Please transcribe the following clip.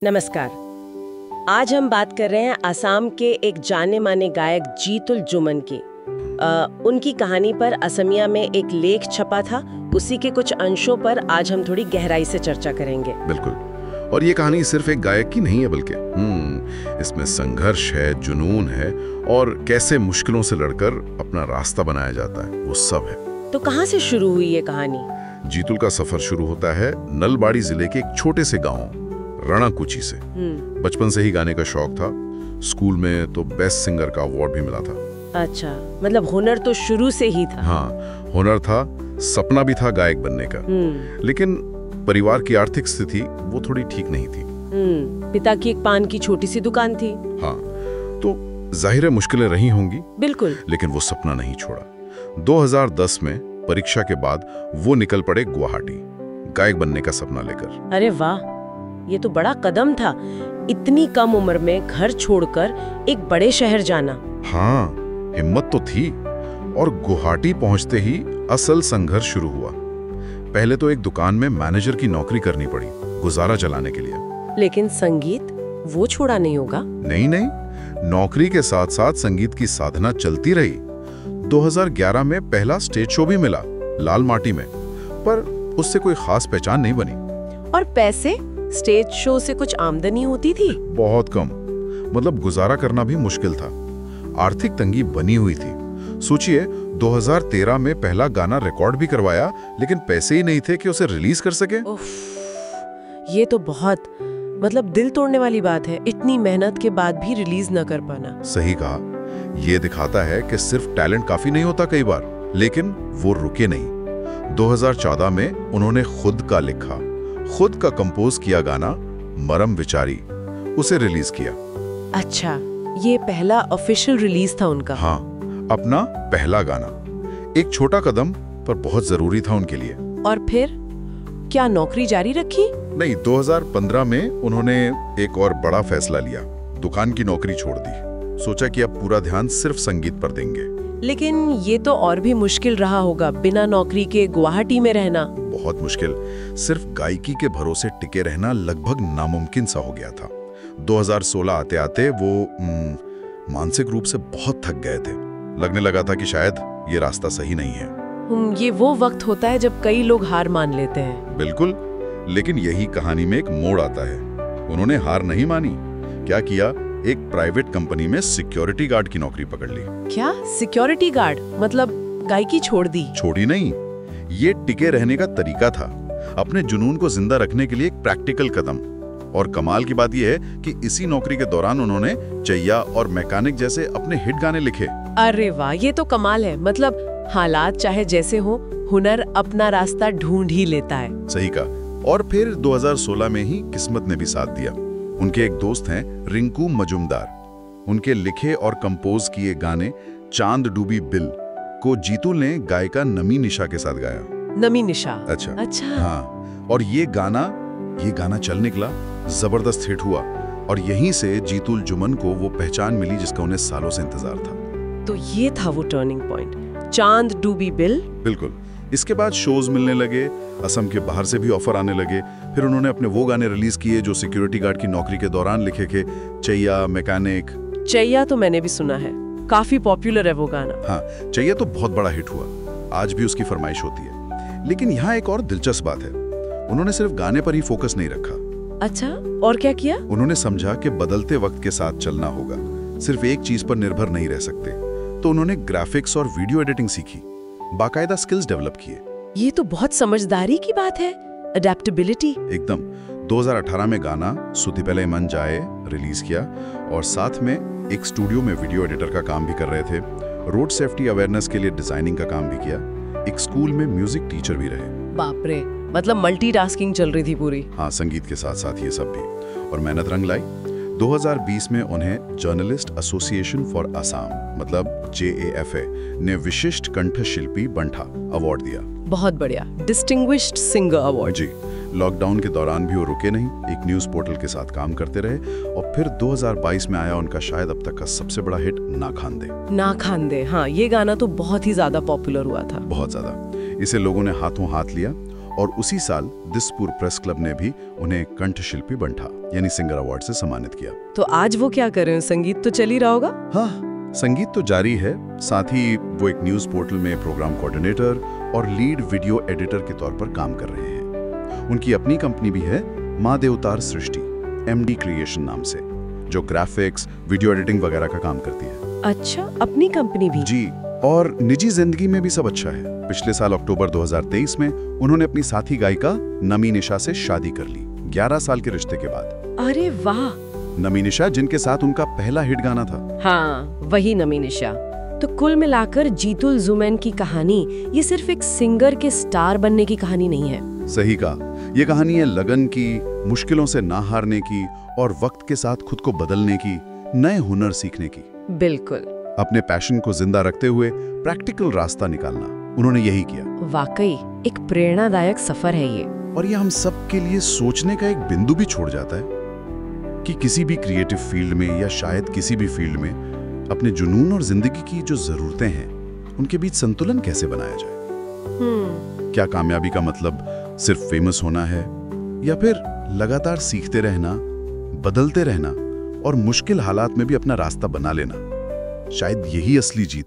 नमस्कार। आज हम बात कर रहे हैं असम के एक जाने माने गायक जीतुल जुमन की। उनकी कहानी पर असमिया में एक लेख छपा था, उसी के कुछ अंशों पर आज हम थोड़ी गहराई से चर्चा करेंगे। बिल्कुल। और ये कहानी सिर्फ एक गायक की नहीं है, बल्कि इसमें संघर्ष है, जुनून है और कैसे मुश्किलों से लड़कर अपना रास्ता बनाया जाता है, वो सब है। तो कहाँ से शुरू हुई ये कहानी? जीतुल का सफर शुरू होता है नलबाड़ी जिले के एक छोटे से गांव रणाकुची से। बचपन से ही गाने का शौक था। स्कूल में तो बेस्ट सिंगर का अवार्ड भी मिला था। अच्छा, मतलब हुनर तो शुरू से ही था। हाँ, हुनर था, सपना भी था गायक बनने का। लेकिन परिवार की आर्थिक स्थिति वो थोड़ी ठीक नहीं थी। पिता की एक पान की छोटी सी दुकान थी। हाँ, तो जाहिर है मुश्किलें रही होंगी। बिल्कुल। लेकिन वो सपना नहीं छोड़ा। 2010 में परीक्षा के बाद वो निकल पड़े गुवाहाटी, गायक बनने का सपना लेकर। अरे वाह, ये तो बड़ा कदम था, इतनी कम उम्र में घर छोड़कर एक बड़े शहर जाना। हाँ, हिम्मत तो थी। और गुवाहाटी पहुंचते ही असल संघर्ष शुरू हुआ। पहले तो एक दुकान में मैनेजर की नौकरी करनी पड़ी, गुजारा चलाने के लिए। लेकिन संगीत वो छोड़ा नहीं होगा? नहीं, नौकरी के साथ साथ संगीत की साधना चलती रही। 2011 में पहला स्टेज शो भी मिला, लाल माटी में, पर उससे कोई खास पहचान नहीं बनी। और पैसे? स्टेज शो से कुछ आमदनी होती थी? बहुत कम, मतलब गुजारा करना भी मुश्किल था। आर्थिक तंगी बनी हुई थी। सोचिए, 2013 में पहला गाना रिकॉर्ड भी करवाया, लेकिन पैसे ही नहीं थे कि उसे रिलीज कर सके। ये तो बहुत मतलब दिल तोड़ने वाली बात है, इतनी मेहनत के बाद भी रिलीज न कर पाना। सही कहा। ये दिखाता है कि सिर्फ टैलेंट काफी नहीं होता कई बार। लेकिन वो रुके नहीं। 2014 में उन्होंने खुद का लिखा, खुद का कंपोज किया गाना मरम विचारी, उसे रिलीज किया। अच्छा, ये पहला ऑफिशियल रिलीज था उनका? हाँ, अपना पहला गाना। एक छोटा कदम, पर बहुत जरूरी था उनके लिए। और फिर क्या नौकरी जारी रखी? नहीं, 2015 में उन्होंने एक और बड़ा फैसला लिया, दुकान की नौकरी छोड़ दी। सोचा कि अब पूरा ध्यान सिर्फ संगीत पर देंगे। लेकिन ये तो और भी मुश्किल रहा होगा, बिना नौकरी के गुवाहाटी में रहना। बहुत मुश्किल। सिर्फ गायकी के भरोसे टिके रहना लगभग नामुमकिन सा हो गया था। 2016 आते आते वो मानसिक रूप से बहुत थक गए थे। लगने लगा था कि शायद ये रास्ता सही नहीं है। ये वो वक्त होता है जब कई लोग हार मान लेते हैं। बिल्कुल। लेकिन यही कहानी में एक मोड़ आता है। उन्होंने हार नहीं मानी। क्या किया? एक प्राइवेट कंपनी में सिक्योरिटी गार्ड की नौकरी पकड़ ली। क्या? Security guard? मतलब गायकी छोड़ दी? छोड़ी नहीं, ये टिके रहने का तरीका था, अपने जुनून को जिंदा रखने के लिए एक प्रैक्टिकल कदम। और कमाल की बात यह है कि इसी नौकरी के दौरान उन्होंने चैया और मैकेनिक जैसे अपने हिट गाने लिखे। अरे वाह, ये तो कमाल है। मतलब हालात चाहे जैसे हो, हुनर अपना रास्ता ढूंढ ही लेता है। सही कहा। और फिर 2016 में ही किस्मत ने भी साथ दिया। उनके एक दोस्त हैं रिंकू मजुमदार। उनके लिखे और कंपोज किए गाने चांद डूबी बिल को जीतुल ने गायिका नमी निशा के साथ गाया। नमी निशा? अच्छा। हाँ, और ये गाना चल निकला, जबरदस्त हिट हुआ। और यहीं से जीतुल जुमन को वो पहचान मिली जिसका उन्हें सालों से इंतजार था। तो ये था वो टर्निंग पॉइंट, चांद डूबी बिल। बिल्कुल। इसके बाद शोज मिलने लगे, असम के बाहर से भी ऑफर आने लगे। फिर उन्होंने अपने वो गाने रिलीज किए जो सिक्योरिटी गार्ड की नौकरी के दौरान लिखे थे, चैया, मैकेनिक। चैया तो मैंने भी सुना है, काफी पॉपुलर है वो गाना। हाँ, चैया तो बहुत बड़ा हिट हुआ, आज भी उसकी फरमाइश होती है। लेकिन यहाँ एक और दिलचस्प बात है, उन्होंने सिर्फ गाने पर ही फोकस नहीं रखा। अच्छा, और क्या किया? उन्होंने समझा कि बदलते वक्त के साथ चलना होगा, सिर्फ एक चीज पर निर्भर नहीं रह सकते। तो उन्होंने ग्राफिक्स और वीडियो एडिटिंग सीखी, बाकायदा स्किल्स डेवलप किए। ये तो बहुत समझदारी की बात है, अडेप्टेबिलिटी। एकदम। 2018 में गाना सुती पहले मन जाए रिलीज किया, और साथ में एक स्टूडियो में वीडियो एडिटर का काम भी कर रहे थे। रोड सेफ्टी अवेयरनेस के लिए डिजाइनिंग का काम भी किया। एक स्कूल में म्यूजिक टीचर भी रहे। बाप रे, मतलब मल्टीटास्किंग चल रही थी पूरी। हाँ, संगीत के साथ साथ ये सब भी। और मेहनत रंग लाई। 2020 में उन्हें जर्नलिस्ट एसोसिएशन फॉर असम, मतलब JAFA, ने विशिष्ट कंठशिल्पी बंठा अवार्ड दिया। बहुत बढ़िया, डिस्टिंग्विश्ड सिंगर अवार्ड। जी। लॉकडाउन के दौरान भी वो रुके नहीं, एक न्यूज पोर्टल के साथ काम करते रहे। और फिर 2022 में आया उनका शायद अब तक का सबसे बड़ा हिट, ना खांदे। ना खांदे, हाँ, ये गाना तो बहुत ही ज्यादा पॉपुलर हुआ था। बहुत ज्यादा। इसे लोगों ने हाथों हाथ लिया और उसी साल दिसपुर प्रेस क्लब ने भी उन्हें कंठशिल्पी बंठा यानी सिंगर अवार्ड से सम्मानित किया। तो आज वो क्या कर रहे हैं? संगीत तो चल ही रहा होगा। हाँ, संगीत तो जारी है, साथ ही वो एक न्यूज पोर्टल में प्रोग्राम कोऑर्डिनेटर और लीड वीडियो एडिटर के तौर पर काम कर रहे हैं। उनकी अपनी कंपनी भी है, माँ देवतार सृष्टि, MD क्रिएशन नाम से, जो ग्राफिक्स, वीडियो एडिटिंग वगैरह का काम करती है। अच्छा, अपनी कंपनी भी? जी, और निजी जिंदगी में भी सब अच्छा है। पिछले साल अक्टूबर 2023 में उन्होंने अपनी साथी गायिका नमी निशा से शादी कर ली, 11 साल के रिश्ते के बाद। अरे वाह! नमी निशा, जिनके साथ उनका पहला हिट गाना था। हाँ, वही नमी निशा। तो कुल मिलाकर जीतुल जुमैन की कहानी ये सिर्फ एक सिंगर के स्टार बनने की कहानी नहीं है। सही कहा, ये कहानी है लगन की, मुश्किलों से ना हारने की और वक्त के साथ खुद को बदलने की, नए हुनर सीखने की। बिल्कुल। अपने पैशन को जिंदा रखते हुए प्रैक्टिकल रास्ता निकालना, उन्होंने यही किया। वाकई एक प्रेरणादायक सफर है ये। और ये हम सब के लिए सोचने का एक बिंदु भी छोड़ जाता है कि किसी भी क्रिएटिव फील्ड में या शायद किसी भी फील्ड में अपने जुनून और जिंदगी की जो जरूरतें हैं उनके बीच संतुलन कैसे बनाया जाए। क्या कामयाबी का मतलब सिर्फ फेमस होना है, या फिर लगातार सीखते रहना, बदलते रहना और मुश्किल हालात में भी अपना रास्ता बना लेना? शायद यही असली जीत है।